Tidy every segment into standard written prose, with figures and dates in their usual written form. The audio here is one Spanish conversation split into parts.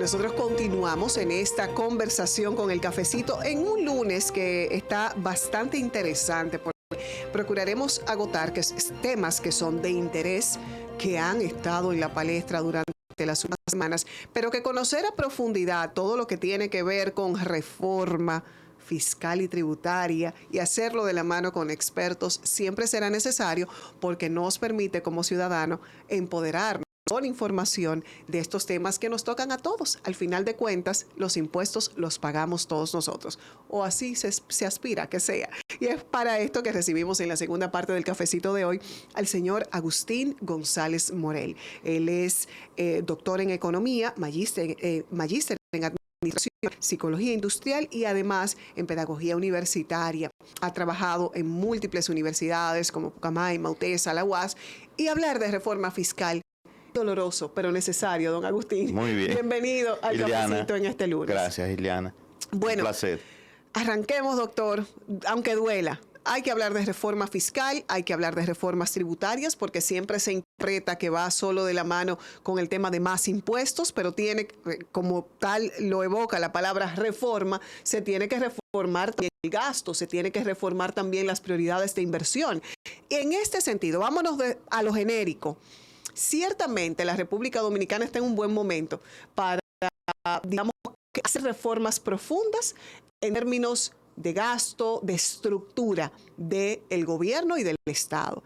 nosotros continuamos en esta conversación con el cafecito en un lunes que está bastante interesante. Procuraremos agotar temas que son de interés, que han estado en la palestra durante las últimas semanas, pero que conocer a profundidad todo lo que tiene que ver con reforma fiscal y tributaria y hacerlo de la mano con expertos siempre será necesario, porque nos permite como ciudadanos empoderarnos con información de estos temas que nos tocan a todos. Al final de cuentas, los impuestos los pagamos todos nosotros, o así se aspira a que sea. Y es para esto que recibimos en la segunda parte del cafecito de hoy al señor Agustín González Morel. Él es doctor en economía, magíster en administración, psicología industrial y además en pedagogía universitaria. Ha trabajado en múltiples universidades como Pucamaima, Mautesa, la UAS, y hablar de reforma fiscal doloroso, pero necesario, don Agustín. Muy bien. Bienvenido al cafecito en este lunes. Gracias, Ileana. Bueno, un placer. Arranquemos, doctor, aunque duela. Hay que hablar de reforma fiscal, hay que hablar de reformas tributarias, porque siempre se interpreta que va solo de la mano con el tema de más impuestos, pero tiene, como tal lo evoca la palabra reforma, se tiene que reformar también el gasto, se tiene que reformar también las prioridades de inversión. Y en este sentido, vámonos a lo genérico. Ciertamente la República Dominicana está en un buen momento para, digamos, hacer reformas profundas en términos de gasto, de estructura del gobierno y del Estado.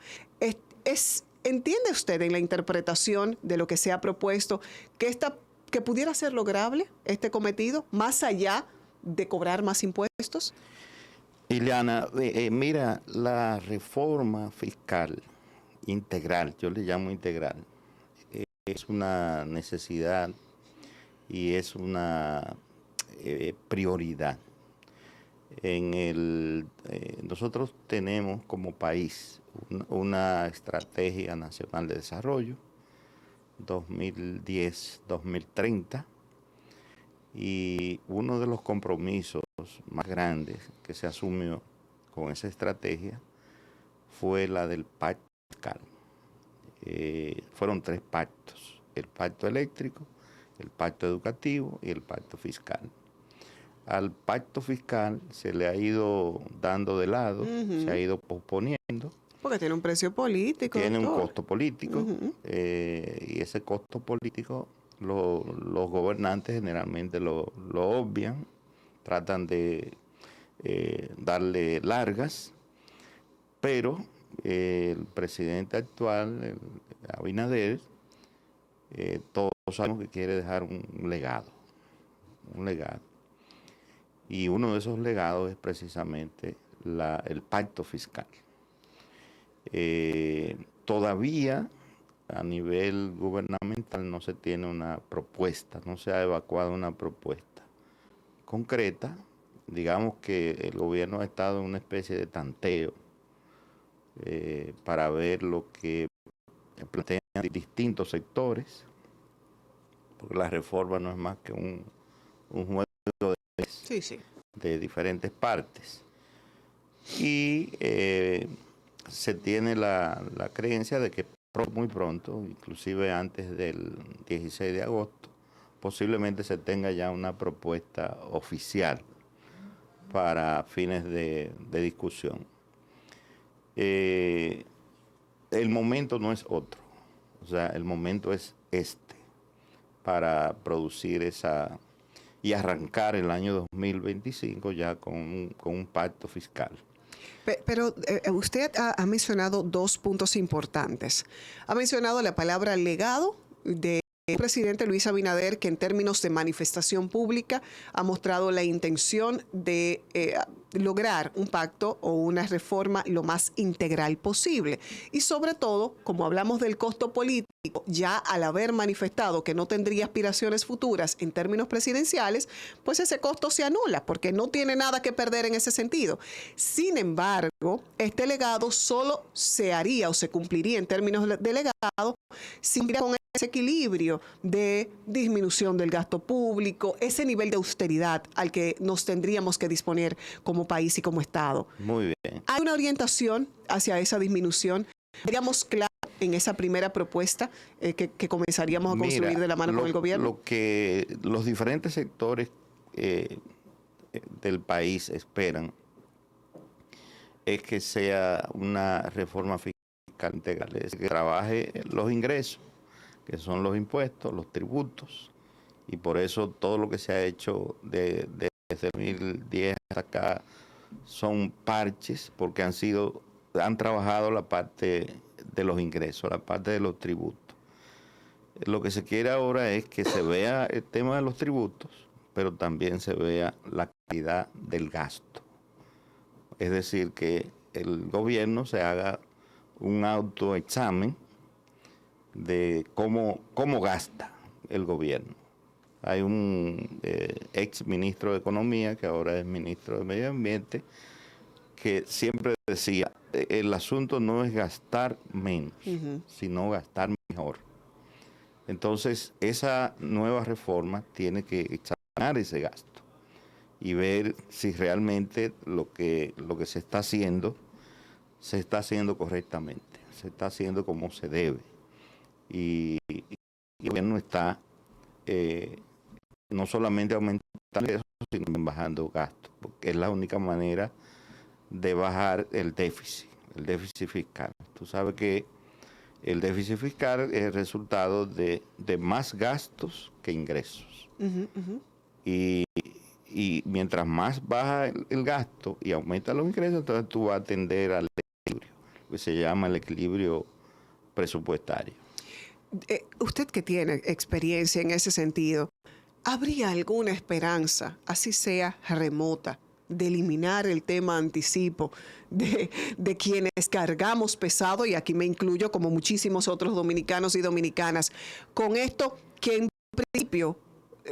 ¿Entiende usted en la interpretación de lo que se ha propuesto que pudiera ser lograble este cometido, más allá de cobrar más impuestos? Ileana, mira, la reforma fiscal integral, yo le llamo integral, es una necesidad y es una prioridad. Nosotros tenemos como país una estrategia nacional de desarrollo 2010-2030, y uno de los compromisos más grandes que se asumió con esa estrategia fue la del pacto fiscal. Fueron 3 pactos: el pacto eléctrico, el pacto educativo y el pacto fiscal. Al pacto fiscal se le ha ido dando de lado, se ha ido posponiendo. Porque tiene un precio político. Tiene un costo político, y ese costo político los gobernantes generalmente lo obvian, tratan de darle largas, pero el presidente actual, Abinader, todos sabemos que quiere dejar un legado. Y uno de esos legados es precisamente el pacto fiscal. Todavía a nivel gubernamental no se tiene una propuesta, no se ha evacuado una propuesta concreta. Digamos que el gobierno ha estado en una especie de tanteo para ver lo que plantean distintos sectores, porque la reforma no es más que un juego de diferentes partes. Y se tiene la creencia de que muy pronto, inclusive antes del 16 de agosto, posiblemente se tenga ya una propuesta oficial para fines de discusión. El momento no es otro, o sea, el momento es para producir y arrancar el año 2025 ya con un pacto fiscal. Pero usted ha mencionado 2 puntos importantes. Ha mencionado la palabra legado del presidente Luis Abinader, que en términos de manifestación pública ha mostrado la intención de lograr un pacto o una reforma lo más integral posible. Y sobre todo, como hablamos del costo político, ya al haber manifestado que no tendría aspiraciones futuras en términos presidenciales, pues ese costo se anula, porque no tiene nada que perder en ese sentido. Sin embargo, este legado solo se haría o se cumpliría en términos de legado sin con ese equilibrio de disminución del gasto público, ese nivel de austeridad al que nos tendríamos que disponer como país y como Estado. Muy bien. Hay una orientación hacia esa disminución, digamos, claro, en esa primera propuesta que comenzaríamos a construir de la mano con el gobierno? Lo que los diferentes sectores del país esperan es que sea una reforma fiscal integral, es decir, que trabaje los ingresos, que son los impuestos, los tributos, y por eso todo lo que se ha hecho desde 2010 hasta acá son parches, porque han trabajado la parte de los ingresos, la parte de los tributos. Lo que se quiere ahora es que se vea el tema de los tributos, pero también se vea la calidad del gasto. Es decir, que el gobierno se haga un autoexamen de cómo gasta el gobierno. Hay un ex ministro de Economía, que ahora es ministro de Medio Ambiente, que siempre decía, el asunto no es gastar menos, sino gastar mejor. Entonces, esa nueva reforma tiene que examinar ese gasto y ver si realmente lo que se está haciendo correctamente, se está haciendo como se debe. Y el gobierno está no solamente aumentando eso, sino bajando gastos, porque es la única manera de bajar el déficit fiscal. Tú sabes que el déficit fiscal es el resultado de más gastos que ingresos. Y mientras más baja el gasto y aumenta los ingresos, entonces tú vas a tender al equilibrio, que se llama el equilibrio presupuestario. Usted que tiene experiencia en ese sentido, ¿habría alguna esperanza, así sea remota, de eliminar el tema anticipo de quienes cargamos pesado, y aquí me incluyo como muchísimos otros dominicanos y dominicanas, con esto que en principio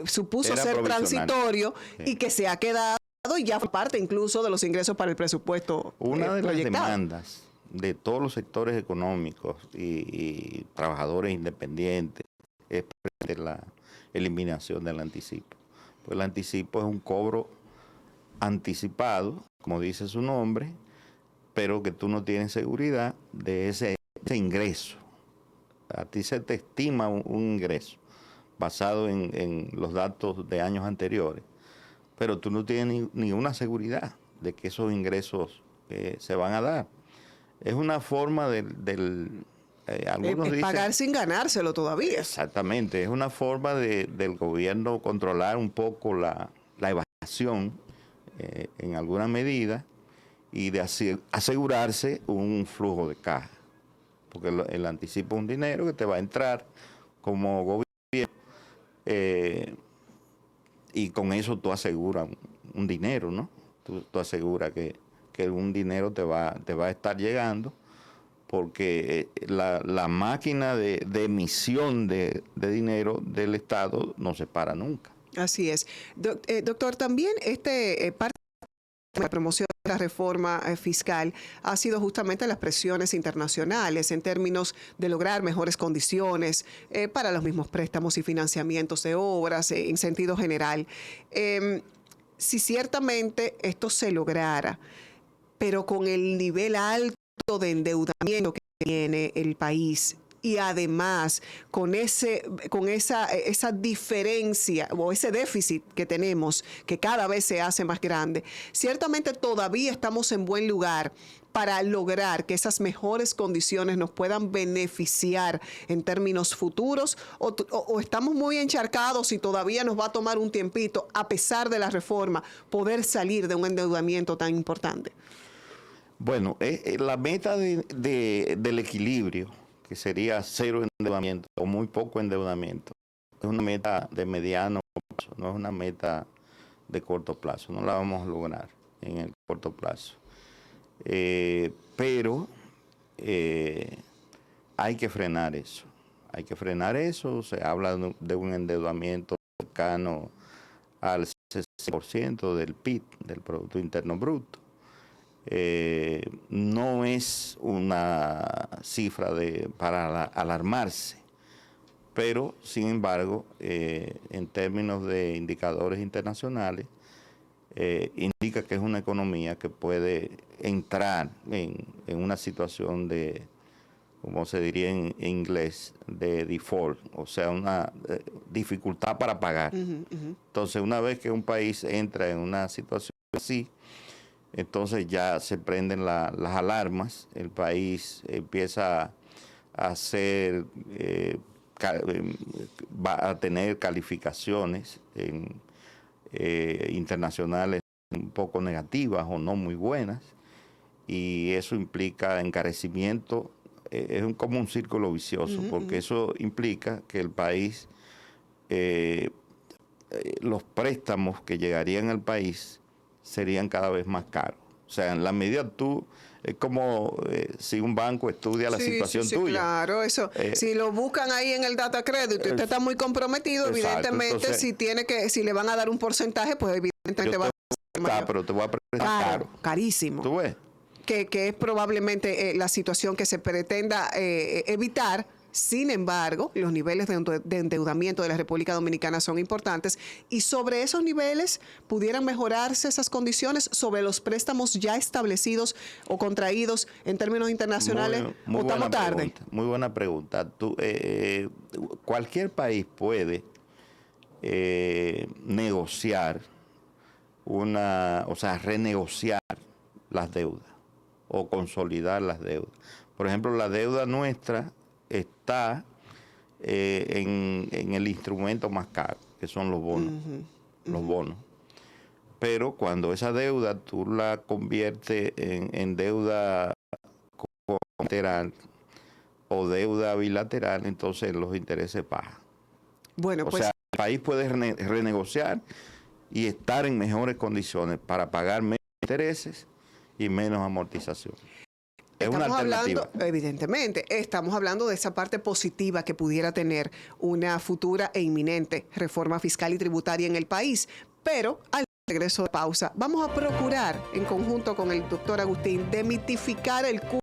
supuso ser transitorio, sí, y que se ha quedado y ya fue parte incluso de los ingresos para el presupuesto Una de las demandas de todos los sectores económicos y trabajadores independientes es la eliminación del anticipo. Pues el anticipo es un cobro anticipado, como dice su nombre, pero que tú no tienes seguridad de ese ingreso. A ti se te estima un ingreso basado en los datos de años anteriores, pero tú no tienes ninguna seguridad de que esos ingresos se van a dar. Es una forma algunos dicen, pagar sin ganárselo todavía. Exactamente, es una forma del gobierno controlar un poco la evasión en alguna medida y de asegurarse un flujo de caja, porque el anticipo es un dinero que te va a entrar como gobierno y con eso tú aseguras un dinero, ¿no? Tú aseguras que un dinero te va a estar llegando, porque la máquina de emisión de dinero del Estado no se para nunca. Así es. Doctor, también parte de la promoción de la reforma fiscal ha sido justamente las presiones internacionales en términos de lograr mejores condiciones para los mismos préstamos y financiamientos de obras en sentido general. Si ciertamente esto se lograra, pero con el nivel alto de endeudamiento que tiene el país y además con esa diferencia o ese déficit que tenemos, que cada vez se hace más grande, ciertamente todavía estamos en buen lugar para lograr que esas mejores condiciones nos puedan beneficiar en términos futuros, o estamos muy encharcados y todavía nos va a tomar un tiempito, a pesar de la reforma, poder salir de un endeudamiento tan importante. Bueno, la meta del equilibrio, que sería cero endeudamiento o muy poco endeudamiento, es una meta de mediano plazo, no es una meta de corto plazo, no la vamos a lograr en el corto plazo. Pero hay que frenar eso, se habla de un endeudamiento cercano al 60% del PIB, del Producto Interno Bruto. No es una cifra para alarmarse, pero sin embargo, en términos de indicadores internacionales, indica que es una economía que puede entrar en una situación de como se diría en inglés, de default, o sea, una dificultad para pagar. Entonces, una vez que un país entra en una situación así, entonces ya se prenden las alarmas, el país empieza a hacer, va a tener calificaciones internacionales un poco negativas o no muy buenas, y eso implica encarecimiento. Es como un círculo vicioso, porque eso implica que el país, los préstamos que llegarían al país serían cada vez más caros. O sea, en la medida es como si un banco estudia la situación tuya. Claro, eso. Si lo buscan ahí en el data credit y usted está muy comprometido, evidentemente, entonces, si le van a dar un porcentaje, pues evidentemente va a ser mayor. Pero te voy a prestar caro. Carísimo. ¿Tú ves? Que es probablemente la situación que se pretenda evitar. Sin embargo, los niveles de endeudamiento de la República Dominicana son importantes, y sobre esos niveles pudieran mejorarse esas condiciones sobre los préstamos ya establecidos o contraídos en términos internacionales. Muy ¿O estamos tarde? Pregunta, muy buena pregunta. Cualquier país puede negociar renegociar las deudas o consolidar las deudas. Por ejemplo, la deuda nuestra está en el instrumento más caro, que son los bonos. Los bonos. Pero cuando esa deuda tú la conviertes en deuda colateral o deuda bilateral, entonces los intereses bajan. Bueno, o sea, el país puede renegociar y estar en mejores condiciones para pagar menos intereses y menos amortización. Estamos hablando, evidentemente, estamos hablando de esa parte positiva que pudiera tener una futura e inminente reforma fiscal y tributaria en el país. Pero al regreso de pausa, vamos a procurar, en conjunto con el doctor Agustín, demitificar el cubo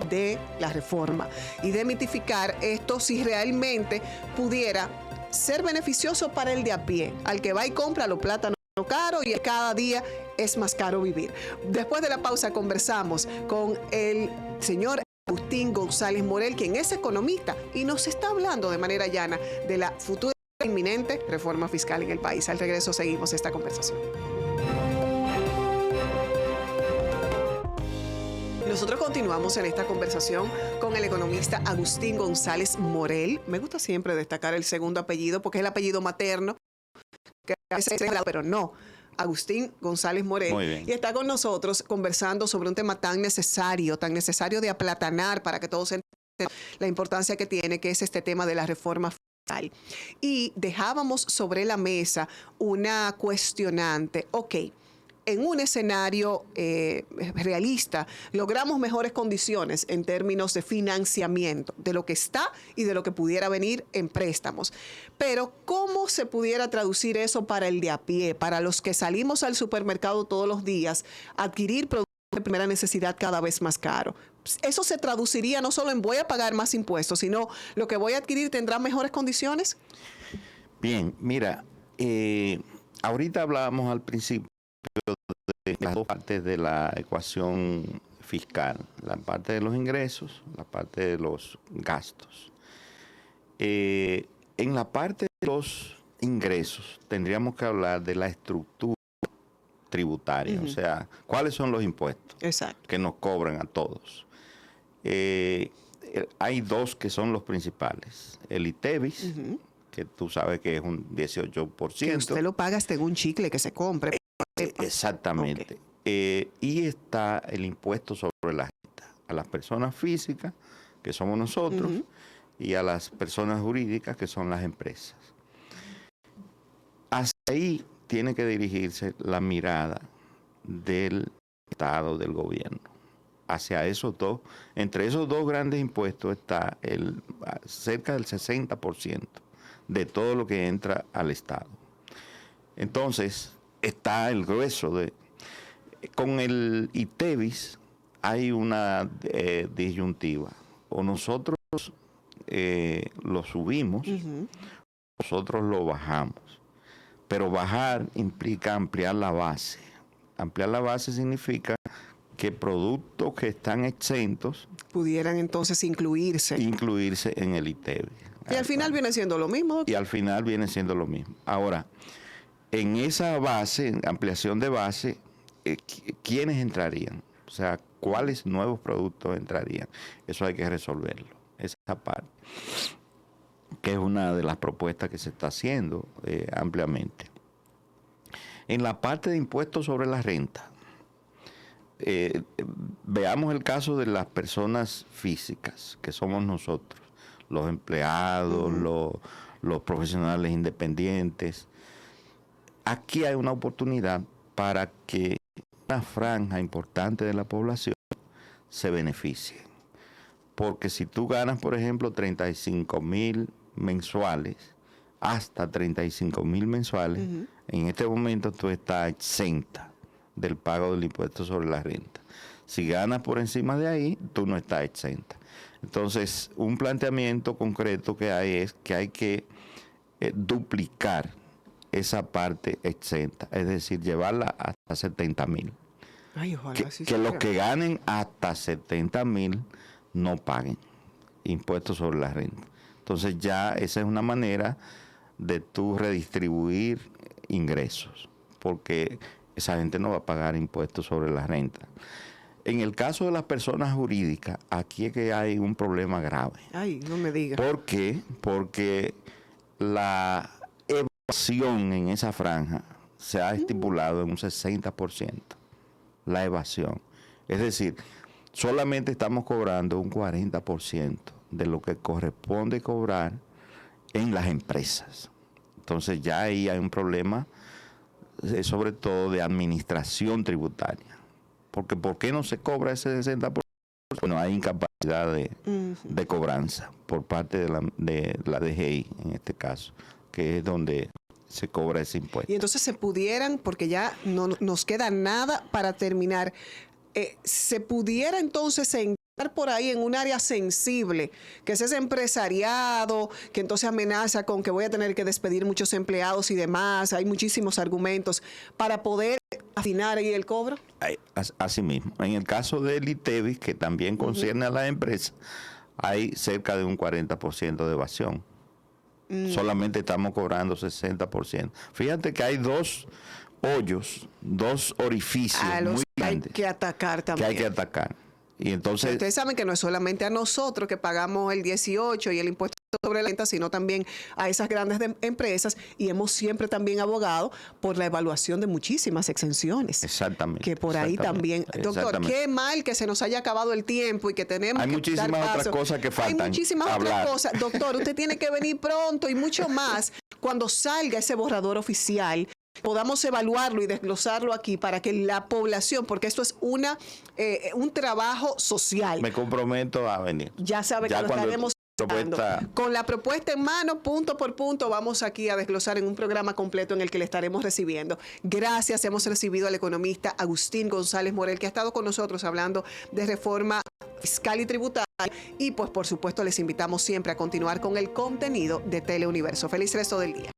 de la reforma y demitificar esto si realmente pudiera ser beneficioso para el de a pie, al que va y compra los plátanos caro y cada día es más caro vivir. Después de la pausa conversamos con el señor Agustín González Morel, quien es economista y nos está hablando de manera llana de la futura e inminente reforma fiscal en el país. Al regreso seguimos esta conversación. Nosotros continuamos en esta conversación con el economista Agustín González Morel. Me gusta siempre destacar el segundo apellido porque es el apellido materno, que a veces es, pero no. Agustín González Morel, y está con nosotros conversando sobre un tema tan necesario de aplatanar para que todos entiendan la importancia que tiene, que es este tema de la reforma fiscal. Y dejábamos sobre la mesa una cuestionante. Ok, en un escenario realista, logramos mejores condiciones en términos de financiamiento de lo que está y de lo que pudiera venir en préstamos. Pero, ¿cómo se pudiera traducir eso para el de a pie, para los que salimos al supermercado todos los días a adquirir productos de primera necesidad cada vez más caro? Eso se traduciría no solo en voy a pagar más impuestos, sino lo que voy a adquirir tendrá mejores condiciones. Bien, mira, ahorita hablábamos al principio de las dos partes de la ecuación fiscal, la parte de los ingresos, la parte de los gastos. En la parte de los ingresos tendríamos que hablar de la estructura tributaria, o sea, cuáles son los impuestos que nos cobran a todos. Hay dos que son los principales, el ITEVIS, que tú sabes que es un 18%. Que usted lo paga hasta en un chicle que se compre. Exactamente. Y está el impuesto sobre la renta a las personas físicas, que somos nosotros, y a las personas jurídicas, que son las empresas. Hacia ahí tiene que dirigirse la mirada del Estado, del gobierno. Hacia esos dos, entre esos dos grandes impuestos está cerca del 60% de todo lo que entra al Estado. Entonces, está el grueso con el ITEVIS hay una disyuntiva. O nosotros lo subimos, nosotros lo bajamos. Pero bajar implica ampliar la base. Ampliar la base significa que productos que están exentos pudieran entonces incluirse en el ITEVIS. Y al final viene siendo lo mismo. Y al final viene siendo lo mismo. Ahora, en esa base, en ampliación de base, ¿quiénes entrarían? O sea, ¿cuáles nuevos productos entrarían? Eso hay que resolverlo, esa parte, que es una de las propuestas que se está haciendo ampliamente. En la parte de impuestos sobre la renta, veamos el caso de las personas físicas, que somos nosotros, los empleados, los profesionales independientes. Aquí hay una oportunidad para que una franja importante de la población se beneficie. Porque si tú ganas, por ejemplo, 35,000 mensuales, hasta 35,000 mensuales, en este momento tú estás exenta del pago del impuesto sobre la renta. Si ganas por encima de ahí, tú no estás exenta. Entonces, un planteamiento concreto que hay es que hay que duplicar esa parte exenta, es decir, llevarla hasta 70,000. Que los que ganen hasta 70,000 no paguen impuestos sobre la renta. Entonces ya esa es una manera de tú redistribuir ingresos, porque esa gente no va a pagar impuestos sobre la renta. En el caso de las personas jurídicas, aquí es que hay un problema grave. Ay, no me digas. ¿Por qué? Porque la evasión en esa franja se ha estipulado en un 60%. La evasión. Es decir, solamente estamos cobrando un 40% de lo que corresponde cobrar en las empresas. Entonces ya ahí hay un problema, sobre todo de administración tributaria. Porque ¿por qué no se cobra ese 60%? Bueno, hay incapacidad de cobranza por parte de la DGI, en este caso, que es donde se cobra ese impuesto. Y entonces se pudieran, porque ya no nos queda nada para terminar, se pudiera entonces entrar por ahí en un área sensible, que es ese empresariado, que entonces amenaza con que voy a tener que despedir muchos empleados y demás. Hay muchísimos argumentos para poder afinar ahí el cobro. Así mismo. En el caso del ITEVIS, que también concierne a las empresas, hay cerca de un 40% de evasión. Solamente estamos cobrando 60%. Fíjate que hay dos hoyos, dos orificios muy grandes. Hay que atacar también. Que hay que atacar. Y entonces, ustedes saben que no es solamente a nosotros que pagamos el 18 y el impuesto sobre la renta, sino también a esas grandes empresas, y hemos siempre también abogado por la evaluación de muchísimas exenciones. Exactamente. Que por ahí también. Doctor, qué mal que se nos haya acabado el tiempo y que tenemos hay muchísimas otras cosas que faltan. Hay muchísimas otras cosas. Doctor, usted tiene que venir pronto y mucho más cuando salga ese borrador oficial, podamos evaluarlo y desglosarlo aquí para que la población, porque esto es un trabajo social. Me comprometo a venir. Ya sabe que lo estaremos con la propuesta en mano, punto por punto, vamos aquí a desglosar en un programa completo en el que le estaremos recibiendo. Gracias, hemos recibido al economista Agustín González Morel, que ha estado con nosotros hablando de reforma fiscal y tributaria, y pues por supuesto les invitamos siempre a continuar con el contenido de Teleuniverso. Feliz resto del día.